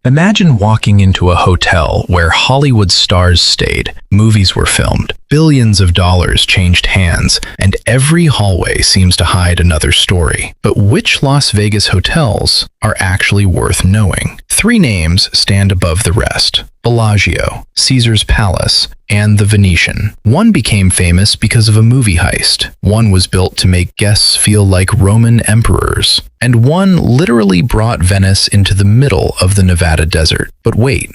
Imagine walking into a hotel where Hollywood stars stayed, movies were filmed, billions of dollars changed hands, and every hallway seems to hide another story. But which Las Vegas hotels are actually worth knowing? Three names stand above the rest: Bellagio, Caesar's Palace, and the Venetian. One became famous because of a movie heist. One was built to make guests feel like Roman emperors. And one literally brought Venice into the middle of the Nevada desert. But wait,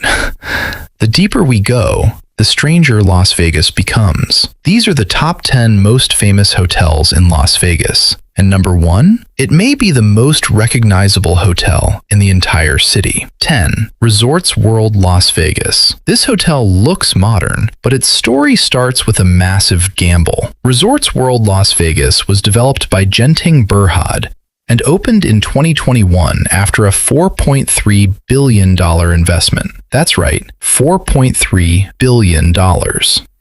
the deeper we go, the stranger Las Vegas becomes. These are the top 10 most famous hotels in Las Vegas. And number 1, it may be the most recognizable hotel in the entire city. 10. Resorts World Las Vegas. This hotel looks modern, but its story starts with a massive gamble. Resorts World Las Vegas was developed by Genting Berhad and opened in 2021 after a $4.3 billion investment. That's right, $4.3 billion.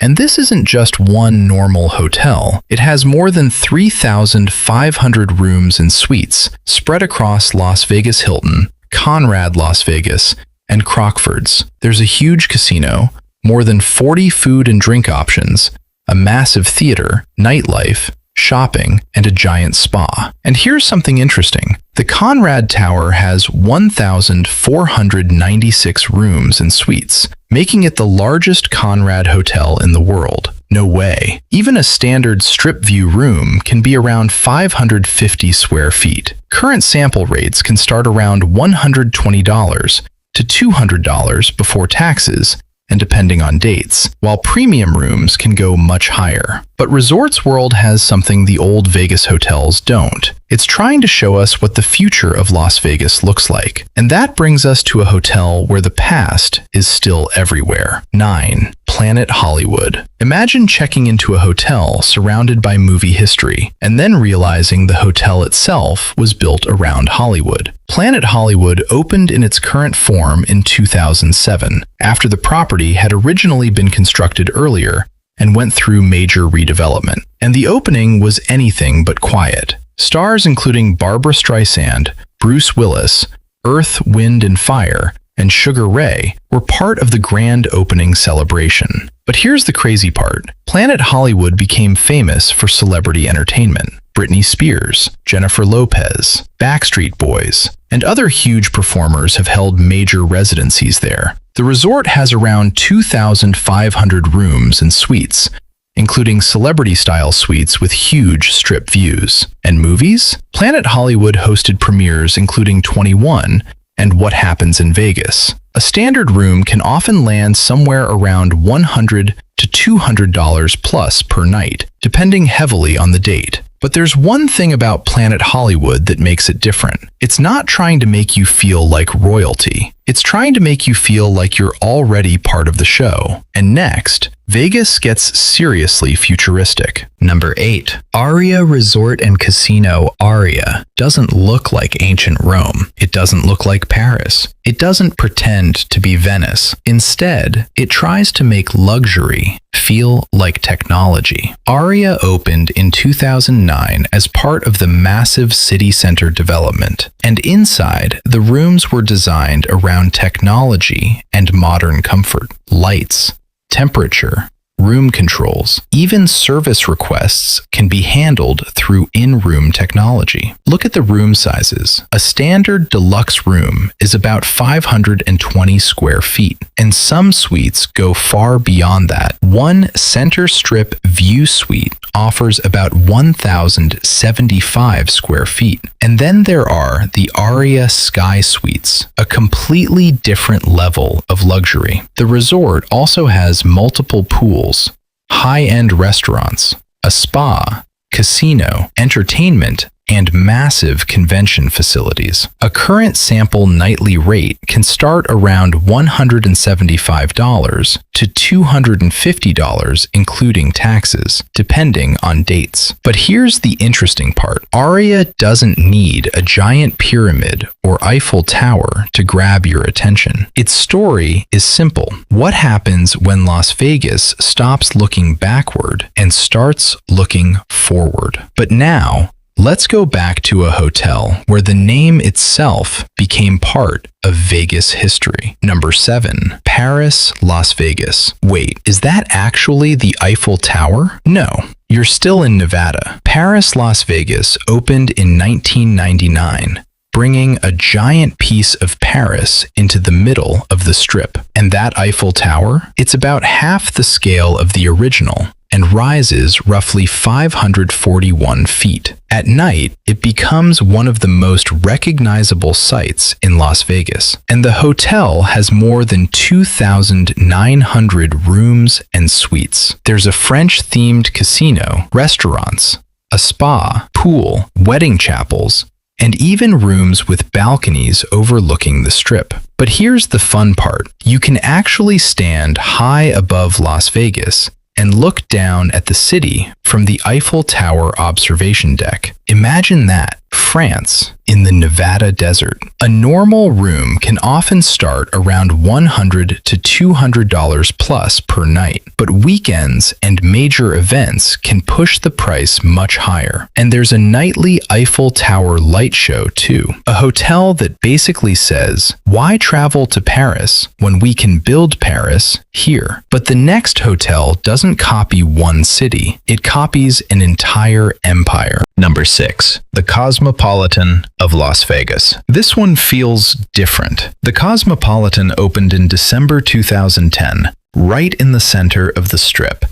And this isn't just one normal hotel. It has more than 3,500 rooms and suites spread across Las Vegas Hilton, Conrad Las Vegas, and Crockford's. There's a huge casino, more than 40 food and drink options, a massive theater, nightlife, shopping, and a giant spa. And here's something interesting. The Conrad Tower has 1,496 rooms and suites, making it the largest Conrad hotel in the world. No way. Even a standard strip view room can be around 550 square feet. Current sample rates can start around $120 to $200 before taxes, and depending on dates, while premium rooms can go much higher. But Resorts World has something the old Vegas hotels don't. It's trying to show us what the future of Las Vegas looks like. And that brings us to a hotel where the past is still everywhere. 9. Planet Hollywood. Imagine checking into a hotel surrounded by movie history, and then realizing the hotel itself was built around Hollywood. Planet Hollywood opened in its current form in 2007, after the property had originally been constructed earlier and went through major redevelopment. And the opening was anything but quiet. Stars including Barbra Streisand, Bruce Willis, Earth, Wind and Fire, and Sugar Ray were part of the grand opening celebration. But here's the crazy part. Planet Hollywood became famous for celebrity entertainment. Britney Spears, Jennifer Lopez, Backstreet Boys, and other huge performers have held major residencies there. The resort has around 2,500 rooms and suites, including celebrity-style suites with huge strip views. And movies? Planet Hollywood hosted premieres including 21 and What Happens in Vegas. A standard room can often land somewhere around $100 to $200 plus per night, depending heavily on the date. But there's one thing about Planet Hollywood that makes it different. It's not trying to make you feel like royalty. It's trying to make you feel like you're already part of the show. And next, Vegas gets seriously futuristic. Number 8. ARIA Resort and Casino. ARIA doesn't look like ancient Rome. It doesn't look like Paris. It doesn't pretend to be Venice. Instead, it tries to make luxury feel like technology. ARIA opened in 2009 as part of the massive city center development. And inside, the rooms were designed around technology and modern comfort. Lights, temperature, room controls, even service requests can be handled through in-room technology. Look at the room sizes. A standard deluxe room is about 520 square feet, and some suites go far beyond that. One center strip view suite offers about 1,075 square feet. And then there are the ARIA Sky Suites, a completely different level of luxury. The resort also has multiple pools, high-end restaurants, a spa, casino, entertainment, and massive convention facilities. A current sample nightly rate can start around $175 to $250, including taxes, depending on dates. But here's the interesting part. ARIA doesn't need a giant pyramid or Eiffel Tower to grab your attention. Its story is simple. What happens when Las Vegas stops looking backward and starts looking forward? But now, Let's go back to a hotel where the name itself became part of Vegas history. Number 7, Paris, Las Vegas. Wait, is that actually the Eiffel Tower? No, you're still in Nevada. Paris, Las Vegas opened in 1999. Bringing a giant piece of Paris into the middle of the Strip. And that Eiffel Tower? It's about half the scale of the original and rises roughly 541 feet. At night, it becomes one of the most recognizable sights in Las Vegas. And the hotel has more than 2,900 rooms and suites. There's a French-themed casino, restaurants, a spa, pool, wedding chapels, and even rooms with balconies overlooking the Strip. But here's the fun part. You can actually stand high above Las Vegas and look down at the city from the Eiffel Tower observation deck. Imagine that, France, in the Nevada desert. A normal room can often start around $100 to $200 plus per night, but weekends and major events can push the price much higher. And there's a nightly Eiffel Tower light show too. A hotel that basically says, why travel to Paris when we can build Paris here? But the next hotel doesn't copy one city, it copies an entire empire. Number 6, the Cosmopolitan of Las Vegas. This one feels different. The Cosmopolitan opened in December 2010, right in the center of the Strip.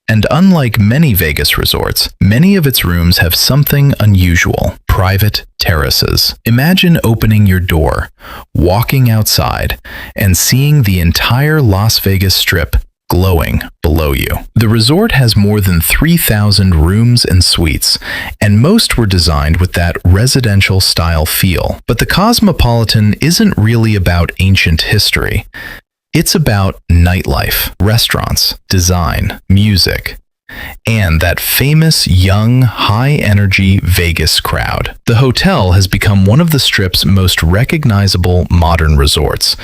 And unlike many Vegas resorts, many of its rooms have something unusual: private terraces. Imagine opening your door, walking outside, and seeing the entire Las Vegas Strip glowing below you. The resort has more than 3,000 rooms and suites, and most were designed with that residential style feel. But the Cosmopolitan isn't really about ancient history. It's about nightlife, restaurants, design, music, and that famous young, high-energy Vegas crowd. The hotel has become one of the Strip's most recognizable modern resorts,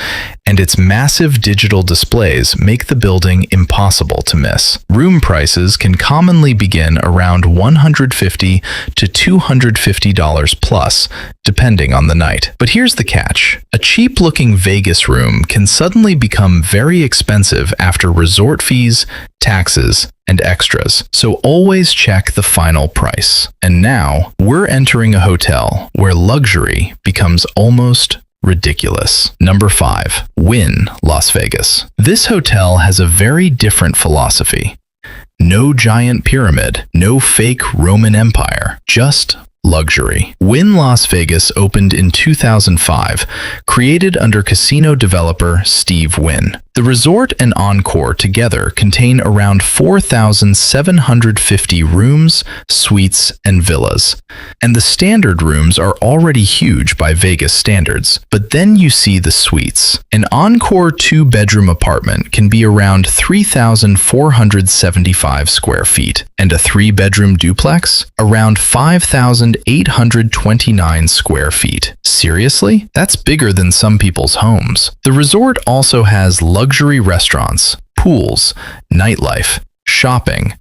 and its massive digital displays make the building impossible to miss. Room prices can commonly begin around $150 to $250 plus, depending on the night. But here's the catch. A cheap-looking Vegas room can suddenly become very expensive after resort fees, taxes, and extras, so always check the final price. And now, we're entering a hotel where luxury becomes almost ridiculous. Number 5, Wynn Las Vegas. This hotel has a very different philosophy. No giant pyramid, no fake Roman Empire, just luxury. Wynn Las Vegas opened in 2005, created under casino developer Steve Wynn. The resort and Encore together contain around 4,750 rooms, suites, and villas. And the standard rooms are already huge by Vegas standards. But then you see the suites. An Encore 2-bedroom apartment can be around 3,475 square feet, and a 3-bedroom duplex around 5,829 square feet. Seriously? That's bigger than some people's homes. The resort also has luxury restaurants, pools, nightlife, shopping,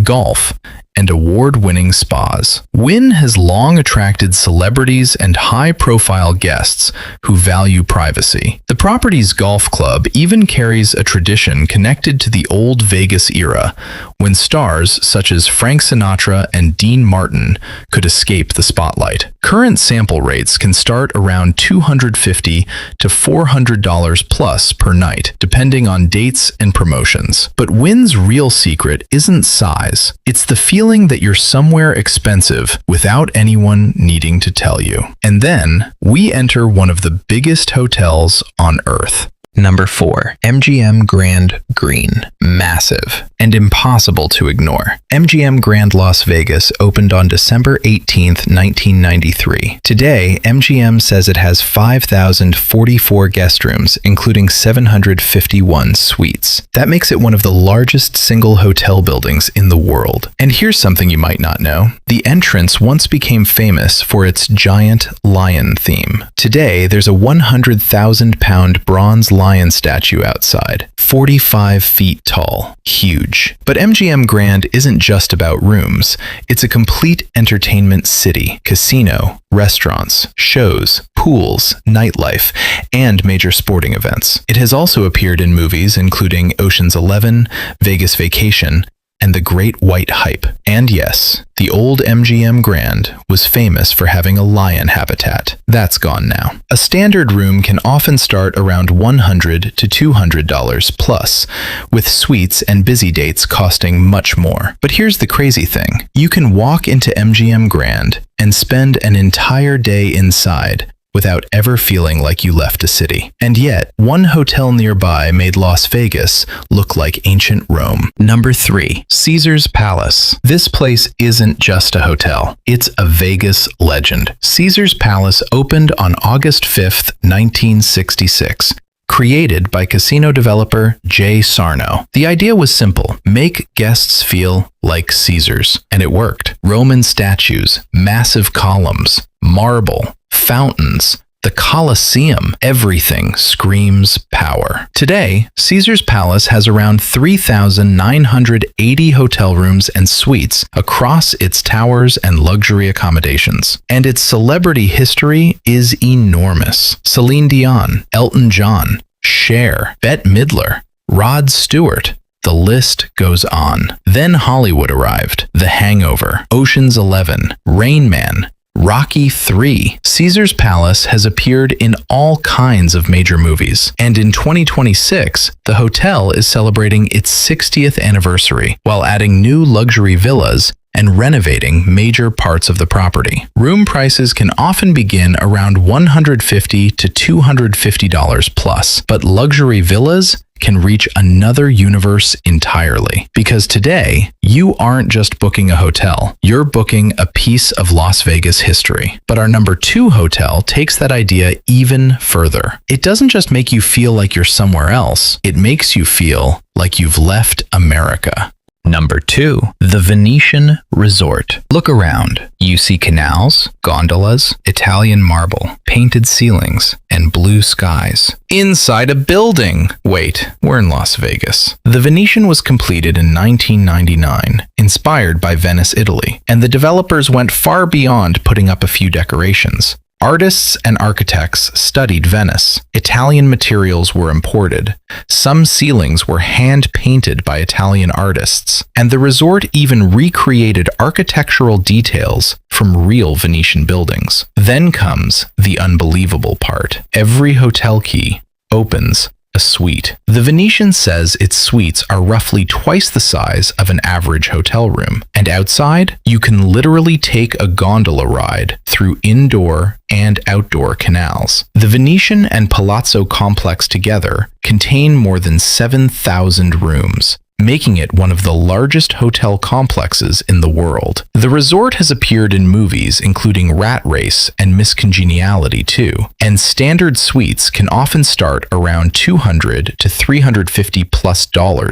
golf, and award-winning spas. Wynn has long attracted celebrities and high-profile guests who value privacy. The property's golf club even carries a tradition connected to the old Vegas era, when stars such as Frank Sinatra and Dean Martin could escape the spotlight. Current sample rates can start around $250 to $400 plus per night, depending on dates and promotions. But Wynn's real secret isn't size. It's the feeling that you're somewhere expensive without anyone needing to tell you. And then we enter one of the biggest hotels on Earth. Number 4, MGM Grand Green. Massive and impossible to ignore. MGM Grand Las Vegas opened on December 18, 1993. Today, MGM says it has 5,044 guest rooms, including 751 suites. That makes it one of the largest single hotel buildings in the world. And here's something you might not know. The entrance once became famous for its giant lion theme. Today, there's a 100,000-pound bronze lion statue outside. 45 feet tall. Huge. But MGM Grand isn't just about rooms. It's a complete entertainment city. Casino, restaurants, shows, pools, nightlife, and major sporting events. It has also appeared in movies including Ocean's 11, Vegas Vacation, and The Great White Hype. And yes, the old MGM Grand was famous for having a lion habitat. That's gone now. A standard room can often start around $100 to $200 plus, with suites and busy dates costing much more. But here's the crazy thing. You can walk into MGM Grand and spend an entire day inside without ever feeling like you left a city. And yet, one hotel nearby made Las Vegas look like ancient Rome. Number 3. Caesar's Palace. This place isn't just a hotel. It's a Vegas legend. Caesar's Palace opened on August 5th, 1966. Created by casino developer Jay Sarno. The idea was simple: make guests feel like Caesars. And it worked. Roman statues, massive columns, marble, fountains, the Colosseum, everything screams power. Today, Caesar's Palace has around 3,980 hotel rooms and suites across its towers and luxury accommodations. And its celebrity history is enormous. Celine Dion, Elton John, Cher, Bette Midler, Rod Stewart. The list goes on. Then Hollywood arrived. The Hangover, Ocean's 11, Rain Man, Rocky III. Caesar's Palace has appeared in all kinds of major movies, and in 2026, the hotel is celebrating its 60th anniversary while adding new luxury villas and renovating major parts of the property. Room prices can often begin around $150 to $250 plus, but luxury villas can reach another universe entirely. Because today, you aren't just booking a hotel, you're booking a piece of Las Vegas history. But our number 2 hotel takes that idea even further. It doesn't just make you feel like you're somewhere else, it makes you feel like you've left America. Number 2, the Venetian Resort. Look around. You see canals, gondolas, Italian marble, painted ceilings, and blue skies. Inside a building! Wait, we're in Las Vegas. The Venetian was completed in 1999, inspired by Venice, Italy, and the developers went far beyond putting up a few decorations. Artists and architects studied Venice. Italian materials were imported. Some ceilings were hand-painted by Italian artists. And the resort even recreated architectural details from real Venetian buildings. Then comes the unbelievable part. Every hotel key opens a suite. The Venetian says its suites are roughly twice the size of an average hotel room. And outside, you can literally take a gondola ride through indoor and outdoor canals. The Venetian and Palazzo complex together contain more than 7,000 rooms, making it one of the largest hotel complexes in the world. The resort has appeared in movies including Rat Race and Miss Congeniality too, and standard suites can often start around $200 to $350 plus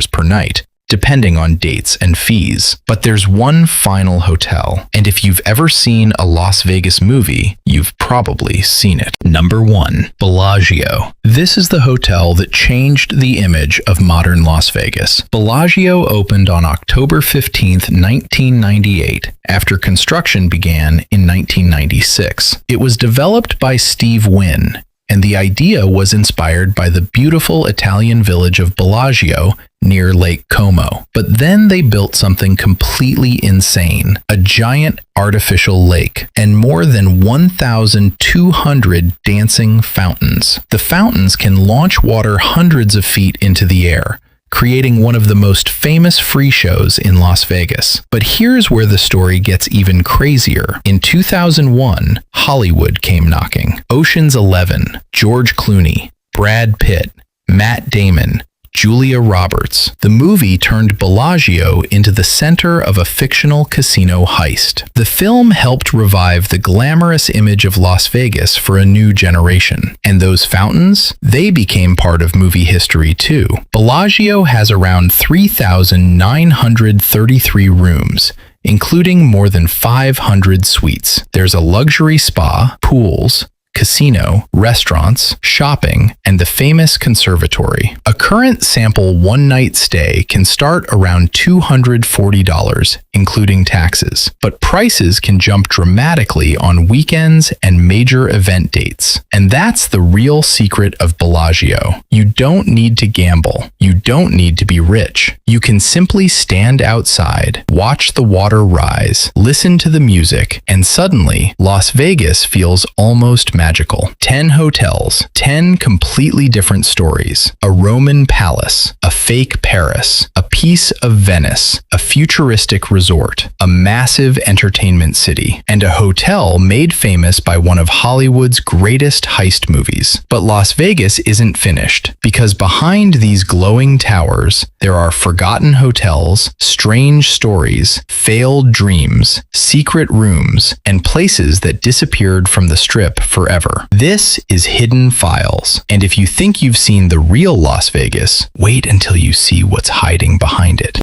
per night, depending on dates and fees. But there's one final hotel, and if you've ever seen a Las Vegas movie, you've probably seen it. Number 1, Bellagio. This is the hotel that changed the image of modern Las Vegas. Bellagio opened on October 15th, 1998, after construction began in 1996. It was developed by Steve Wynn, and the idea was inspired by the beautiful Italian village of Bellagio near Lake Como. But then they built something completely insane, a giant artificial lake, and more than 1,200 dancing fountains. The fountains can launch water hundreds of feet into the air, creating one of the most famous free shows in Las Vegas. But here's where the story gets even crazier. In 2001, Hollywood came knocking. Ocean's 11, George Clooney, Brad Pitt, Matt Damon, Julia Roberts. The movie turned Bellagio into the center of a fictional casino heist. The film helped revive the glamorous image of Las Vegas for a new generation. And those fountains? They became part of movie history too. Bellagio has around 3,933 rooms, including more than 500 suites. There's a luxury spa, pools, casino, restaurants, shopping, and the famous conservatory. A current sample one-night stay can start around $240, including taxes, but prices can jump dramatically on weekends and major event dates. And that's the real secret of Bellagio. You don't need to gamble. You don't need to be rich. You can simply stand outside, watch the water rise, listen to the music, and suddenly, Las Vegas feels almost magical. 10 hotels, 10 completely different stories. A Roman palace, a fake Paris, a piece of Venice, a futuristic resort, a massive entertainment city, and a hotel made famous by one of Hollywood's greatest heist movies. But Las Vegas isn't finished, because behind these glowing towers, there are forgotten hotels, strange stories, failed dreams, secret rooms, and places that disappeared from the Strip forever. This is Hidden Files, and if you think you've seen the real Las Vegas, wait until you see what's hiding behind it.